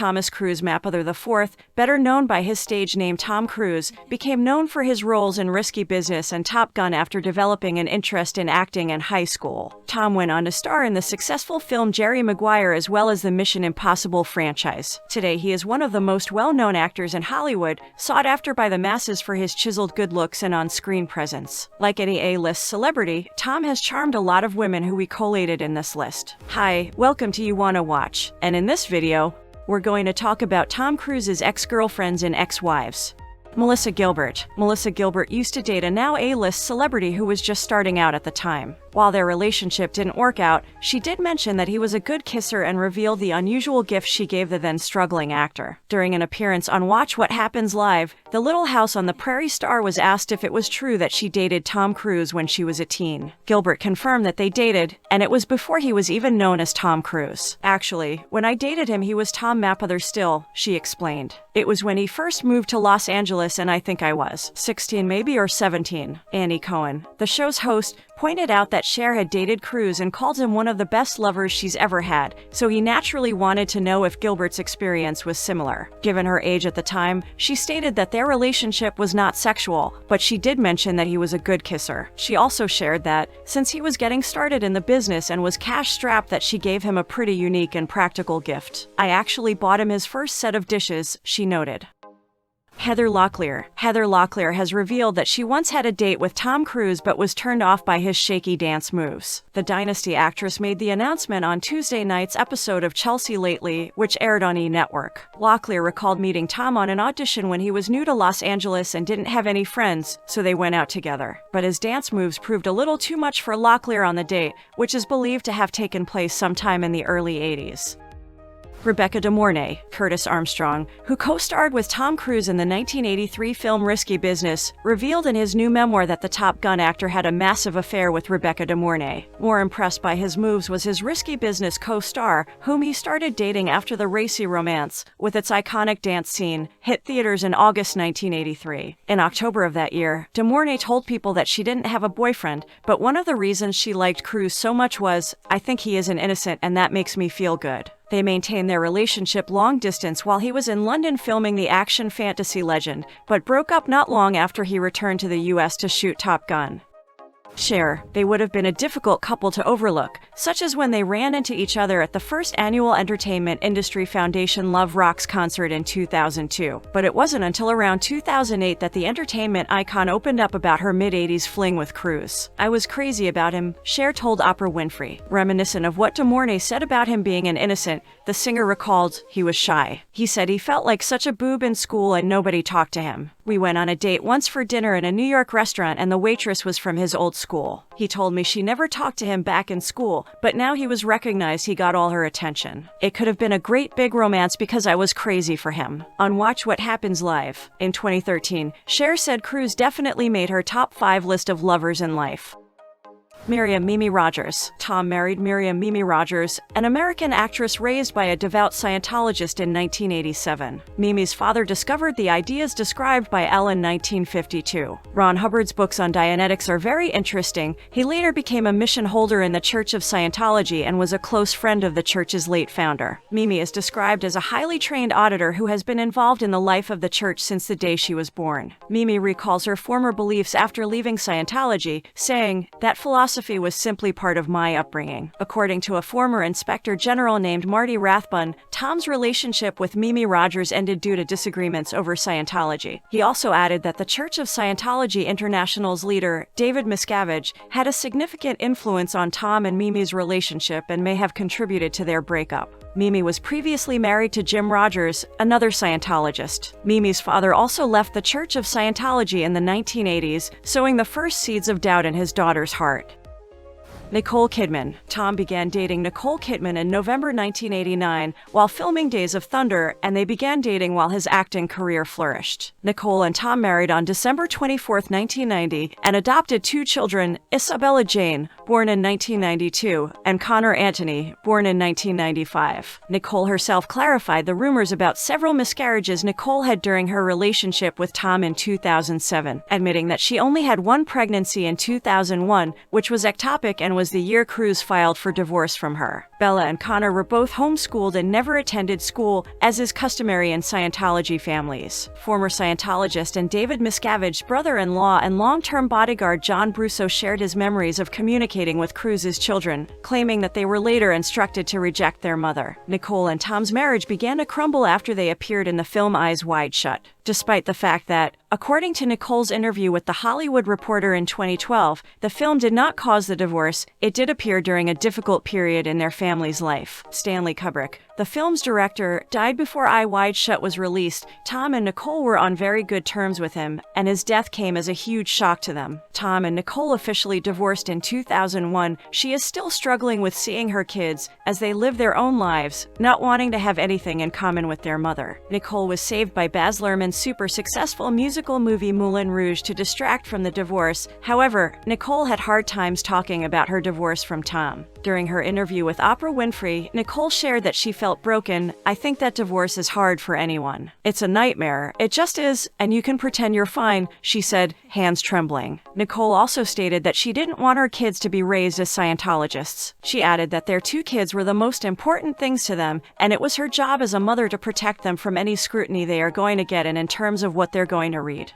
Cruise Mapother IV, better known by his stage name Tom Cruise, became known for his roles in Risky Business and Top Gun after developing an interest in acting in high school. Tom went on to star in the successful film Jerry Maguire as well as the Mission Impossible franchise. Today, he is one of the most well-known actors in Hollywood, sought after by the masses for his chiseled good looks and on-screen presence. Like any A-list celebrity, Tom has charmed a lot of women who we collated in this list. Hi, welcome to YouWannaWatch, and in this video, we're going to talk about Tom Cruise's ex-girlfriends and ex-wives. Melissa Gilbert. Melissa Gilbert used to date a now A-list celebrity who was just starting out at the time. While their relationship didn't work out, she did mention that he was a good kisser and revealed the unusual gift she gave the then struggling actor. During an appearance on Watch What Happens Live, the Little House on the Prairie star was asked if it was true that she dated Tom Cruise when she was a teen. Gilbert confirmed that they dated, and it was before he was even known as Tom Cruise. Actually, when I dated him he was Tom Mapother still, she explained. It was when he first moved to Los Angeles and I think I was 16 maybe or 17. Annie Cohen, the show's host, pointed out that Cher had dated Cruise and called him one of the best lovers she's ever had, so he naturally wanted to know if Gilbert's experience was similar. Given her age at the time, she stated that their relationship was not sexual, but she did mention that he was a good kisser. She also shared that, since he was getting started in the business and was cash-strapped, that she gave him a pretty unique and practical gift. I actually bought him his first set of dishes, she noted. Heather Locklear. Heather Locklear has revealed that she once had a date with Tom Cruise but was turned off by his shaky dance moves. The Dynasty actress made the announcement on Tuesday night's episode of Chelsea Lately, which aired on E! Network. Locklear recalled meeting Tom on an audition when he was new to Los Angeles and didn't have any friends, so they went out together. But his dance moves proved a little too much for Locklear on the date, which is believed to have taken place sometime in the early 80s. Rebecca De Mornay. Curtis Armstrong, who co-starred with Tom Cruise in the 1983 film Risky Business, revealed in his new memoir that the Top Gun actor had a massive affair with Rebecca De Mornay. More impressed by his moves was his Risky Business co-star, whom he started dating after the racy romance, with its iconic dance scene, hit theaters in August 1983. In October of that year, De Mornay told people that she didn't have a boyfriend, but one of the reasons she liked Cruise so much was, "I think he is an innocent and that makes me feel good." They maintained their relationship long distance while he was in London filming the action fantasy Legend, but broke up not long after he returned to the US to shoot Top Gun. Cher. They would have been a difficult couple to overlook, such as when they ran into each other at the first annual Entertainment Industry Foundation Love Rocks concert in 2002. But it wasn't until around 2008 that the entertainment icon opened up about her mid-80s fling with Cruise. "I was crazy about him," Cher told Oprah Winfrey. Reminiscent of what De Mornay said about him being an innocent, the singer recalled, "He was shy. He said he felt like such a boob in school and nobody talked to him. We went on a date once for dinner in a New York restaurant and the waitress was from his old school. He told me she never talked to him back in school, but now he was recognized, he got all her attention. It could have been a great big romance because I was crazy for him." On Watch What Happens Live. In 2013, Cher said Cruise definitely made her top 5 list of lovers in life. Miriam Mimi Rogers. Tom married Miriam Mimi Rogers, an American actress raised by a devout Scientologist in 1987. Mimi's father discovered the ideas described by Elle in 1952. Ron Hubbard's books on Dianetics are very interesting. He later became a mission holder in the Church of Scientology and was a close friend of the church's late founder. Mimi is described as a highly trained auditor who has been involved in the life of the church since the day she was born. Mimi recalls her former beliefs after leaving Scientology, saying, "That philosophy was simply part of my upbringing." According to a former inspector general named Marty Rathbun, Tom's relationship with Mimi Rogers ended due to disagreements over Scientology. He also added that the Church of Scientology International's leader, David Miscavige, had a significant influence on Tom and Mimi's relationship and may have contributed to their breakup. Mimi was previously married to Jim Rogers, another Scientologist. Mimi's father also left the Church of Scientology in the 1980s, sowing the first seeds of doubt in his daughter's heart. Nicole Kidman. Tom began dating Nicole Kidman in November 1989 while filming Days of Thunder, and they began dating while his acting career flourished. Nicole and Tom married on December 24, 1990, and adopted 2 children, Isabella Jane, born in 1992, and Connor Anthony, born in 1995. Nicole herself clarified the rumors about several miscarriages Nicole had during her relationship with Tom in 2007, admitting that she only had one pregnancy in 2001, which was ectopic and was the year Cruz filed for divorce from her. Bella and Connor were both homeschooled and never attended school, as is customary in Scientology families. Former Scientologist and David Miscavige's brother-in-law and long-term bodyguard John Brusso shared his memories of communicating with Cruz's children, claiming that they were later instructed to reject their mother. Nicole and Tom's marriage began to crumble after they appeared in the film Eyes Wide Shut, despite the fact that, according to Nicole's interview with The Hollywood Reporter in 2012, the film did not cause the divorce. It did appear during a difficult period in their family's life. Stanley Kubrick, the film's director, died before Eyes Wide Shut was released. Tom and Nicole were on very good terms with him, and his death came as a huge shock to them. Tom and Nicole officially divorced in 2001. She is still struggling with seeing her kids as they live their own lives, not wanting to have anything in common with their mother. Nicole was saved by Baz Luhrmann's super successful musical movie Moulin Rouge to distract from the divorce. However, Nicole had hard times talking about her divorce from Tom. During her interview with Oprah Winfrey, Nicole shared that she felt broken. "I think that divorce is hard for anyone. It's a nightmare. It just is, and you can pretend you're fine," she said, hands trembling. Nicole also stated that she didn't want her kids to be raised as Scientologists. She added that their two kids were the most important things to them, and it was her job as a mother to protect them from any scrutiny they are going to get in terms of what they're going to read.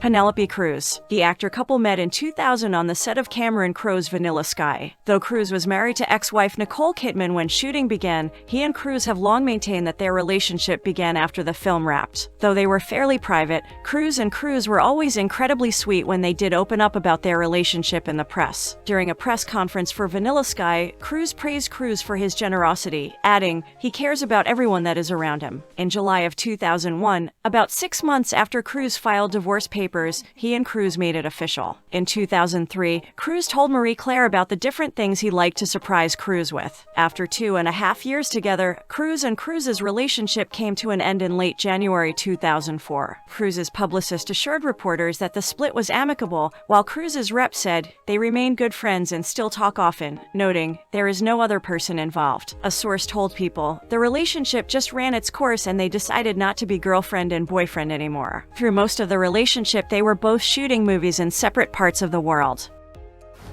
Penelope Cruz. The actor couple met in 2000 on the set of Cameron Crowe's Vanilla Sky. Though Cruz was married to ex-wife Nicole Kidman when shooting began, he and Cruz have long maintained that their relationship began after the film wrapped. Though they were fairly private, Cruz and Cruz were always incredibly sweet when they did open up about their relationship in the press. During a press conference for Vanilla Sky, Cruz praised Cruz for his generosity, adding, "He cares about everyone that is around him." In July of 2001, about 6 months after Cruz filed divorce papers, he and Cruz made it official. In 2003, Cruz told Marie Claire about the different things he'd like to surprise Cruz with. After 2.5 years together, Cruz and Cruz's relationship came to an end in late January 2004. Cruz's publicist assured reporters that the split was amicable, while Cruz's rep said they remain good friends and still talk often, noting, "There is no other person involved." A source told People, "The relationship just ran its course and they decided not to be girlfriend and boyfriend anymore." Through most of the relationship, they were both shooting movies in separate parts of the world.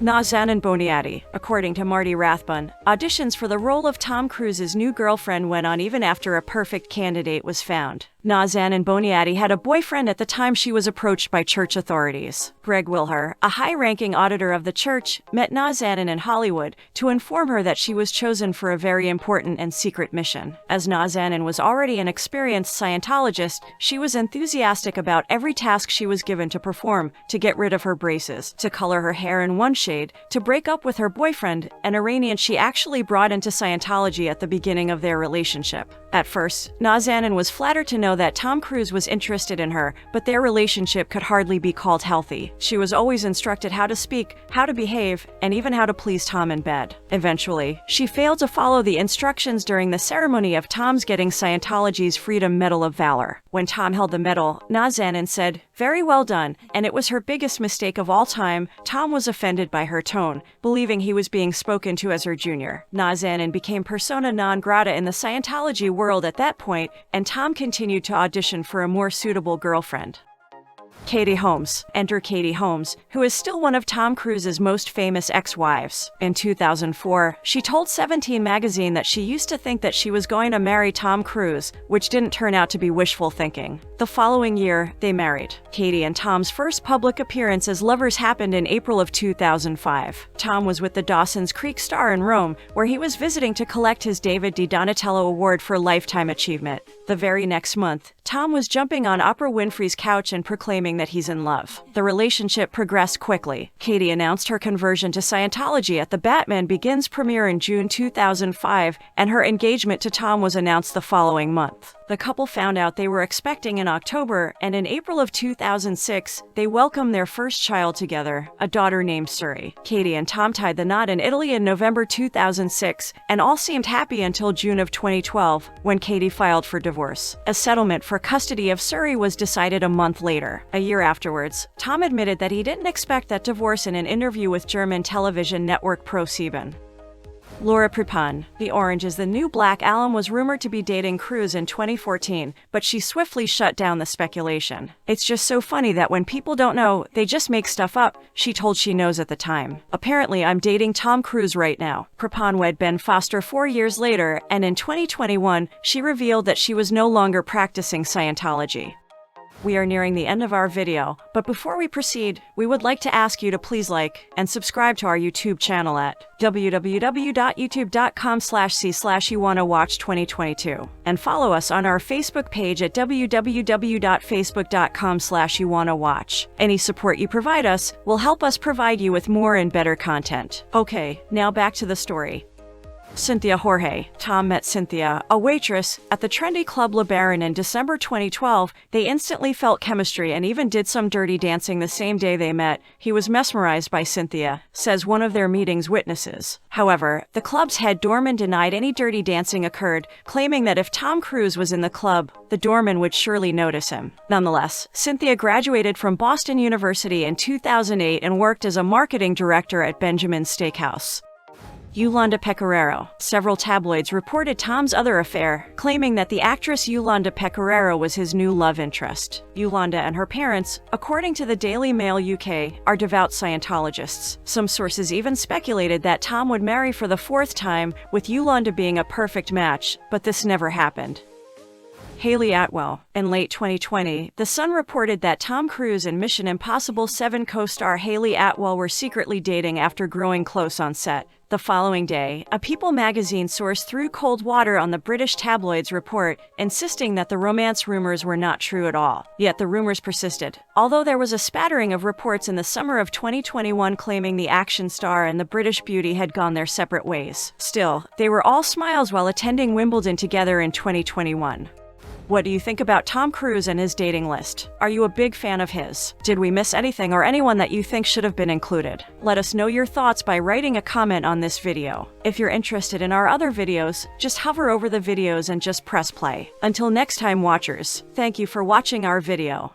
Nazanin Boniadi. According to Marty Rathbun, auditions for the role of Tom Cruise's new girlfriend went on even after a perfect candidate was found. Nazanin Boniadi had a boyfriend at the time she was approached by church authorities. Greg Wilher, a high-ranking auditor of the church, met Nazanin in Hollywood to inform her that she was chosen for a very important and secret mission. As Nazanin was already an experienced Scientologist, she was enthusiastic about every task she was given to perform: to get rid of her braces, to color her hair in one shade, to break up with her boyfriend, an Iranian she actually brought into Scientology at the beginning of their relationship. At first, Nazanin was flattered to know that Tom Cruise was interested in her, but their relationship could hardly be called healthy. She was always instructed how to speak, how to behave, and even how to please Tom in bed. Eventually, she failed to follow the instructions during the ceremony of Tom's getting Scientology's Freedom Medal of Valor. When Tom held the medal, Nazanin said, "Very well done," and it was her biggest mistake of all time. Tom was offended by her tone, believing he was being spoken to as her junior. Nazanin became persona non grata in the Scientology world at that point, and Tom continued to audition for a more suitable girlfriend. Katie Holmes. Enter Katie Holmes, who is still one of Tom Cruise's most famous ex-wives. In 2004, she told 17 magazine that she used to think that she was going to marry Tom Cruise, which didn't turn out to be wishful thinking. The following year, they married. Katie and Tom's first public appearance as lovers happened in April of 2005. Tom was with the Dawson's Creek Star in Rome, where he was visiting to collect his David Di Donatello Award for Lifetime Achievement. The very next month, Tom was jumping on Oprah Winfrey's couch and proclaiming that he's in love. The relationship progressed quickly. Katie announced her conversion to Scientology at the Batman Begins premiere in June 2005, and her engagement to Tom was announced the following month. The couple found out they were expecting in October, and in April of 2006, they welcomed their first child together, a daughter named Suri. Katie and Tom tied the knot in Italy in November 2006, and all seemed happy until June of 2012, when Katie filed for divorce. A settlement for custody of Suri was decided a month later. A year afterwards, Tom admitted that he didn't expect that divorce in an interview with German television network ProSieben. Laura Prepon. The Orange is the New Black alum was rumored to be dating Cruz in 2014, but she swiftly shut down the speculation. It's just so funny that when people don't know, they just make stuff up, she told She Knows at the time. Apparently, I'm dating Tom Cruise right now. Prepon wed Ben Foster 4 years later, and in 2021, she revealed that she was no longer practicing Scientology. We are nearing the end of our video, but before we proceed, we would like to ask you to please like and subscribe to our YouTube channel at www.youtube.com/c/YouWannaWatch2022 and follow us on our Facebook page at www.facebook.com/YouWannaWatch. Any support you provide us will help us provide you with more and better content. Okay, now back to the story. Cynthia Jorge. Tom met Cynthia, a waitress, at the trendy club Le Baron in December 2012. They instantly felt chemistry and even did some dirty dancing the same day they met. He was mesmerized by Cynthia, says one of their meeting's witnesses. However, the club's head doorman denied any dirty dancing occurred, claiming that if Tom Cruise was in the club, the doorman would surely notice him. Nonetheless, Cynthia graduated from Boston University in 2008 and worked as a marketing director at Benjamin's Steakhouse. Yolanda Pecoraro. Several tabloids reported Tom's other affair, claiming that the actress Yolanda Pecoraro was his new love interest. Yolanda and her parents, according to the Daily Mail UK, are devout Scientologists. Some sources even speculated that Tom would marry for the 4th time, with Yolanda being a perfect match, but this never happened. Hayley Atwell. In late 2020, The Sun reported that Tom Cruise and Mission Impossible 7 co-star Hayley Atwell were secretly dating after growing close on set. The following day, a People magazine source threw cold water on the British tabloids' report, insisting that the romance rumors were not true at all. Yet the rumors persisted. Although there was a spattering of reports in the summer of 2021 claiming the action star and the British beauty had gone their separate ways. Still, they were all smiles while attending Wimbledon together in 2021. What do you think about Tom Cruise and his dating list? Are you a big fan of his? Did we miss anything or anyone that you think should have been included? Let us know your thoughts by writing a comment on this video. If you're interested in our other videos, just hover over the videos and just press play. Until next time, watchers, thank you for watching our video.